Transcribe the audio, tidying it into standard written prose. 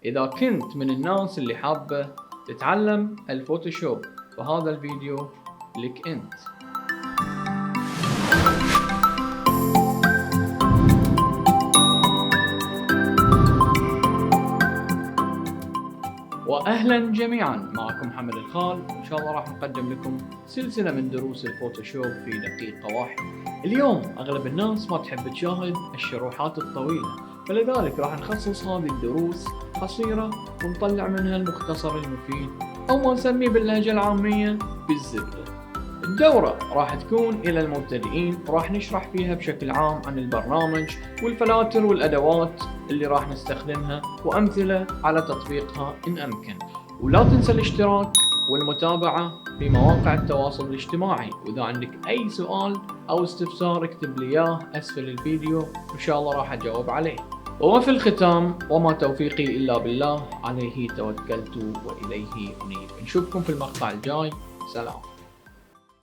إذا كنت من الناس اللي حابة تتعلم الفوتوشوب فهذا الفيديو لك أنت. وأهلا جميعا، معكم محمد الخال، وإن شاء الله راح نقدم لكم سلسلة من دروس الفوتوشوب في دقيقة واحدة. اليوم أغلب الناس ما تحب تشاهد الشروحات الطويلة، فلذلك راح نخصص هذه الدروس قصيرة ونطلع منها المختصر المفيد، أو ما نسميه باللهجة العامية بالزبدة. الدورة راح تكون إلى المبتدئين، وراح نشرح فيها بشكل عام عن البرنامج والفلاتر والأدوات اللي راح نستخدمها وأمثلة على تطبيقها إن أمكن. ولا تنسى الاشتراك والمتابعة في مواقع التواصل الاجتماعي، وإذا عندك أي سؤال أو استفسار اكتب لي إياه أسفل الفيديو وإن شاء الله راح أجاوب عليه. وفي الختام، وما توفيقي إلا بالله، عليه توكلت وإليه أنيب. نشوفكم في المقطع الجاي. سلام.